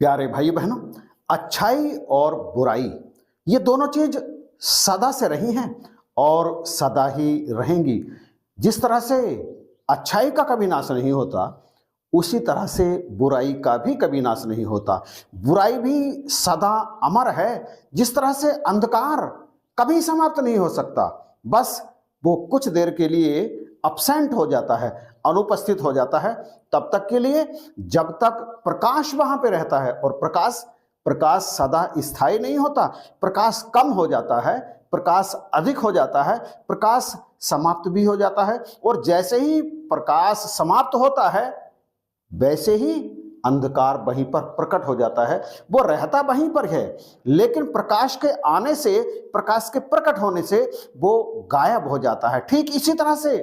प्यारे भाई बहनों, अच्छाई और बुराई ये दोनों चीज सदा से रही हैं और सदा ही रहेंगी। जिस तरह से अच्छाई का कभी नाश नहीं होता, उसी तरह से बुराई का भी कभी नाश नहीं होता। बुराई भी सदा अमर है। जिस तरह से अंधकार कभी समाप्त नहीं हो सकता, बस वो कुछ देर के लिए अपसेंट हो जाता है, अनुपस्थित हो जाता है तब तक के लिए, जब तक प्रकाश वहां पे रहता है। और प्रकाश प्रकाश सदा स्थायी नहीं होता। प्रकाश कम हो जाता है, प्रकाश अधिक हो जाता है, प्रकाश समाप्त भी हो जाता है। और जैसे ही प्रकाश समाप्त होता है, वैसे ही अंधकार वहीं पर प्रकट हो जाता है। वो रहता वहीं पर है, लेकिन प्रकाश के आने से, प्रकाश के प्रकट होने से वो गायब हो जाता है। ठीक इसी तरह से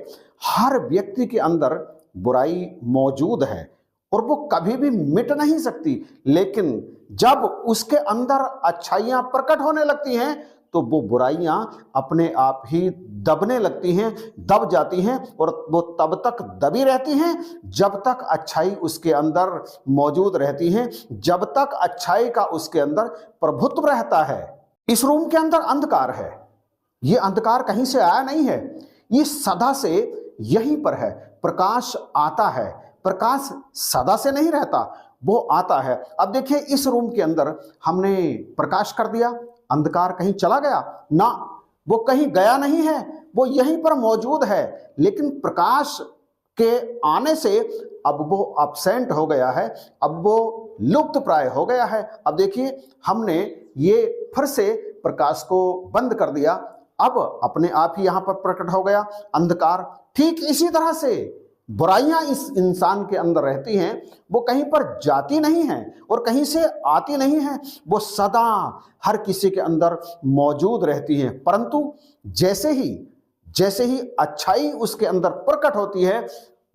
हर व्यक्ति के अंदर बुराई मौजूद है और वो कभी भी मिट नहीं सकती। लेकिन जब उसके अंदर अच्छाइयां प्रकट होने लगती हैं, तो वो बुराइयां अपने आप ही दबने लगती हैं, दब जाती हैं। और वो तब तक दबी रहती हैं जब तक अच्छाई उसके अंदर मौजूद रहती है, जब तक अच्छाई का उसके अंदर प्रभुत्व रहता है। इस रूम के अंदर अंधकार है, ये अंधकार कहीं से आया नहीं है, ये सदा से यहीं पर है। प्रकाश आता है, प्रकाश सदा से नहीं रहता, वो आता है। अब देखिए, इस रूम के अंदर हमने प्रकाश कर दिया, अंधकार कहीं चला गया ना, वो कहीं गया नहीं है, वो यहीं पर मौजूद है। लेकिन प्रकाश के आने से अब वो अपसेंट हो गया है, अब वो लुप्त प्राय हो गया है। अब देखिए, हमने ये फिर से प्रकाश को बंद कर दिया, अब अपने आप ही यहां पर प्रकट हो गया अंधकार। ठीक इसी तरह से बुराइयां इस इंसान के अंदर रहती हैं, वो कहीं पर जाती नहीं हैं और कहीं से आती नहीं हैं, वो सदा हर किसी के अंदर मौजूद रहती हैं। परंतु जैसे ही अच्छाई उसके अंदर प्रकट होती है,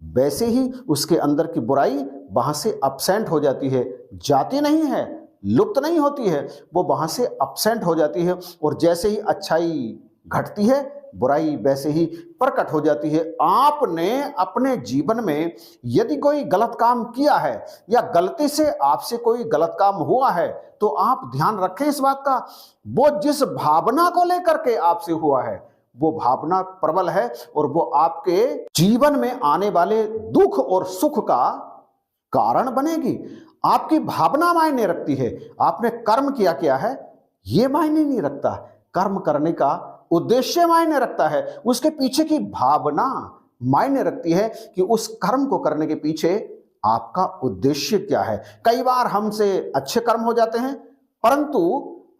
वैसे ही उसके अंदर की बुराई वहां से अपसेंट हो जाती है, जाती नहीं है, लुप्त नहीं होती है, वो वहां से अपसेंट हो जाती है। और जैसे ही अच्छाई घटती है, बुराई वैसे ही प्रकट हो जाती है। आपने अपने जीवन में यदि कोई गलत काम किया है या गलती से आपसे कोई गलत काम हुआ है, तो आप ध्यान रखें इस बात का, वो जिस भावना को लेकर के आपसे हुआ है, वो भावना प्रबल है और वो आपके जीवन में आने वाले दुख और सुख का कारण बनेगी। आपकी भावना मायने रखती है। आपने कर्म किया क्या है, ये मायने नहीं रखता। कर्म करने का उद्देश्य मायने रखता है, उसके पीछे की भावना मायने रखती है कि उस कर्म को करने के पीछे आपका उद्देश्य क्या है। कई बार हमसे अच्छे कर्म हो जाते हैं, परंतु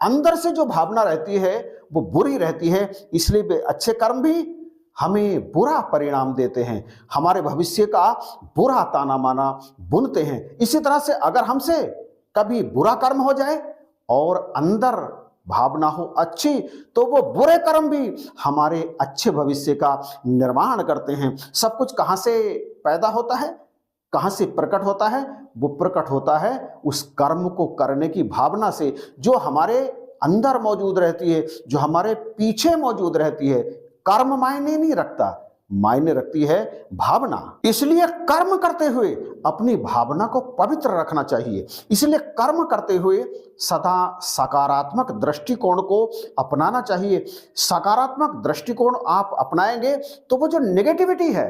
अंदर से जो भावना रहती है वो बुरी रहती है, इसलिए वे अच्छे कर्म भी हमें बुरा परिणाम देते हैं, हमारे भविष्य का बुरा ताना माना बुनते हैं। इसी तरह से अगर हमसे कभी बुरा कर्म हो जाए और अंदर भावना हो अच्छी, तो वो बुरे कर्म भी हमारे अच्छे भविष्य का निर्माण करते हैं। सब कुछ कहां से पैदा होता है, कहां से प्रकट होता है? वो प्रकट होता है उस कर्म को करने की भावना से, जो हमारे अंदर मौजूद रहती है, जो हमारे पीछे मौजूद रहती है। कर्म मायने नहीं रखता, मायने रखती है भावना। इसलिए कर्म करते हुए अपनी भावना को पवित्र रखना चाहिए। इसलिए कर्म करते हुए सदा सकारात्मक दृष्टिकोण को अपनाना चाहिए। सकारात्मक दृष्टिकोण आप अपनाएंगे तो वो जो नेगेटिविटी है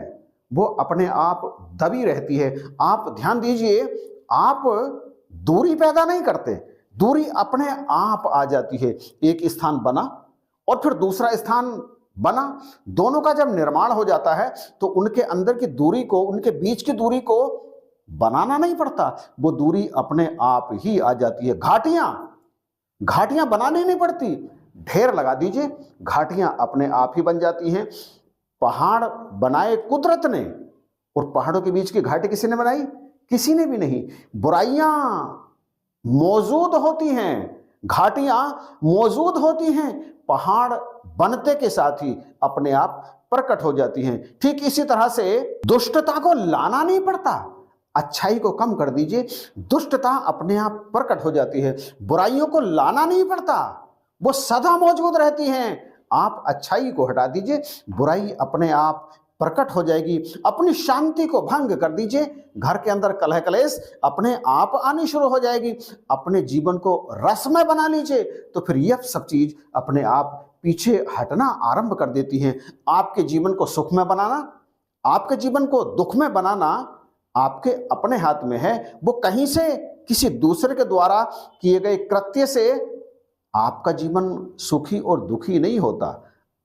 वो अपने आप दबी रहती है। आप ध्यान दीजिए, आप दूरी पैदा नहीं करते, दूरी अपने आप आ जाती है। एक स्थान बना और फिर दूसरा स्थान बना, दोनों का जब निर्माण हो जाता है तो उनके अंदर की दूरी को, उनके बीच की दूरी को बनाना नहीं पड़ता, वो दूरी अपने आप ही आ जाती है। घाटियां बनानी नहीं पड़ती, ढेर लगा दीजिए, घाटियां अपने आप ही बन जाती हैं। पहाड़ बनाए कुदरत ने, और पहाड़ों के बीच की घाटी किसी ने बनाई? किसी ने भी नहीं। बुराइयां मौजूद होती हैं, घाटियां मौजूद होती हैं, पहाड़ बनते के साथ ही अपने आप प्रकट हो जाती हैं। ठीक इसी तरह से दुष्टता को लाना नहीं पड़ता, अच्छाई को कम कर दीजिए, दुष्टता अपने आप प्रकट हो जाती है। बुराइयों को लाना नहीं पड़ता, वो सदा मौजूद रहती हैं। आप अच्छाई को हटा दीजिए, बुराई अपने आप प्रकट हो जाएगी। अपनी शांति को भंग कर दीजिए, घर के अंदर कलह कलेश अपने आप आनी शुरू हो जाएगी। अपने जीवन को रसमय बना लीजिए, तो फिर यह सब चीज अपने आप पीछे हटना आरंभ कर देती हैं। आपके जीवन को सुखमय बनाना, आपके जीवन को दुखमय बनाना आपके अपने हाथ में है। वो कहीं से किसी दूसरे के द्वारा किए गए कृत्य से आपका जीवन सुखी और दुखी नहीं होता।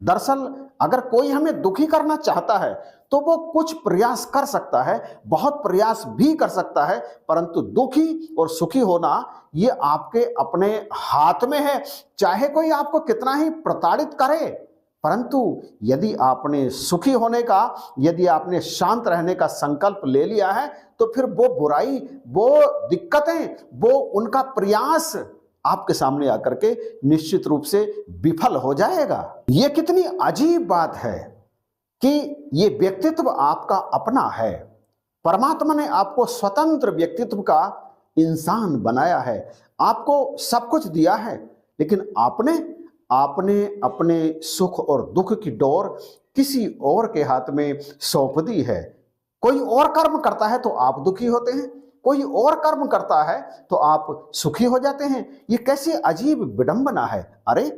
दरअसल अगर कोई हमें दुखी करना चाहता है तो वो कुछ प्रयास कर सकता है, बहुत प्रयास भी कर सकता है, परंतु दुखी और सुखी होना ये आपके अपने हाथ में है। चाहे कोई आपको कितना ही प्रताड़ित करे, परंतु यदि आपने सुखी होने का, यदि आपने शांत रहने का संकल्प ले लिया है, तो फिर वो बुराई, वो दिक्कतें, वो उनका प्रयास आपके सामने आकर के निश्चित रूप से विफल हो जाएगा। ये कितनी अजीब बात है कि ये व्यक्तित्व आपका अपना है। परमात्मा ने आपको स्वतंत्र व्यक्तित्व का इंसान बनाया है, आपको सब कुछ दिया है, लेकिन आपने अपने सुख और दुख की डोर किसी और के हाथ में सौंप दी है। कोई और कर्म करता है तो आप दुखी होते हैं, कोई और कर्म करता है तो आप सुखी हो जाते हैं। ये कैसी अजीब विडंबना है। अरे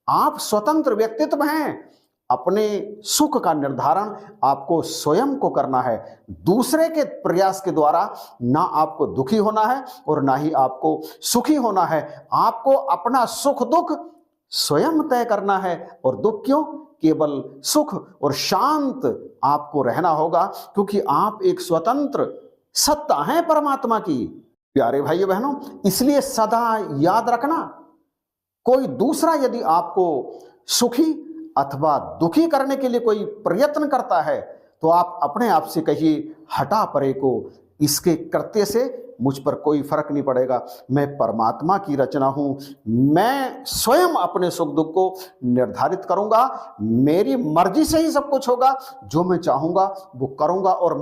आप स्वतंत्र व्यक्तित्व हैं, अपने सुख का निर्धारण आपको स्वयं को करना है। दूसरे के प्रयास के द्वारा ना आपको दुखी होना है और ना ही आपको सुखी होना है। आपको अपना सुख दुख स्वयं तय करना है। और दुख क्यों? केवल सुख और शांत आपको रहना होगा, क्योंकि आप एक स्वतंत्र सत्ता है परमात्मा की। प्यारे भाइयों बहनों, इसलिए सदा याद रखना, कोई दूसरा यदि आपको सुखी अथवा दुखी करने के लिए कोई प्रयत्न करता है तो आप अपने आप से कहिए, हटा परे को, इसके कृत्य से मुझ पर कोई फर्क नहीं पड़ेगा। मैं परमात्मा की रचना हूं, मैं स्वयं अपने सुख दुख को निर्धारित करूंगा, मेरी मर्जी से ही सब कुछ होगा, जो मैं चाहूंगा वो करूंगा। और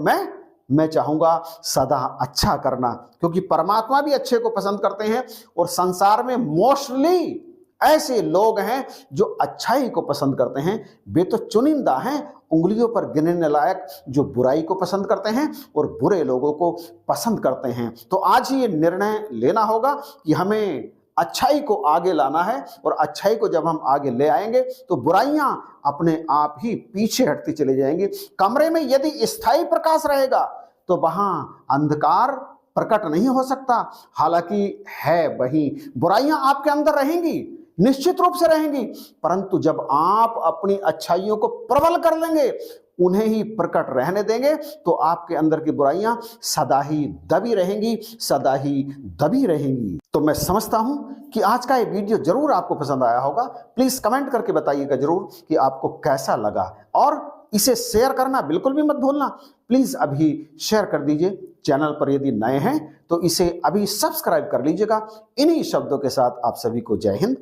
मैं चाहूंगा सदा अच्छा करना, क्योंकि परमात्मा भी अच्छे को पसंद करते हैं। और संसार में मोस्टली ऐसे लोग हैं जो अच्छाई को पसंद करते हैं, वे तो चुनिंदा हैं, उंगलियों पर गिनने लायक, जो बुराई को पसंद करते हैं और बुरे लोगों को पसंद करते हैं। तो आज ही ये निर्णय लेना होगा कि हमें अच्छाई को आगे लाना है, और अच्छाई को जब हम आगे ले आएंगे तो बुराइयां अपने आप ही पीछे हटती चली जाएंगी। कमरे में यदि स्थायी प्रकाश रहेगा तो वहां अंधकार प्रकट नहीं हो सकता। हालांकि है वही, बुराइयां आपके अंदर रहेंगी, निश्चित रूप से रहेंगी, परंतु जब आप अपनी अच्छाइयों को प्रबल कर लेंगे, उन्हें ही प्रकट रहने देंगे, तो आपके अंदर की बुराइयां सदा ही दबी रहेंगी, सदा ही दबी रहेंगी। तो मैं समझता हूं कि आज का ये वीडियो जरूर आपको पसंद आया होगा। प्लीज कमेंट करके बताइएगा जरूर कि आपको कैसा लगा, और इसे शेयर करना बिल्कुल भी मत भूलना। प्लीज अभी शेयर कर दीजिए। चैनल पर यदि नए हैं तो इसे अभी सब्सक्राइब कर लीजिएगा। इन्हीं शब्दों के साथ आप सभी को जय हिंद,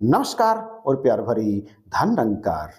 नमस्कार और प्यार भरी धन निरंकार।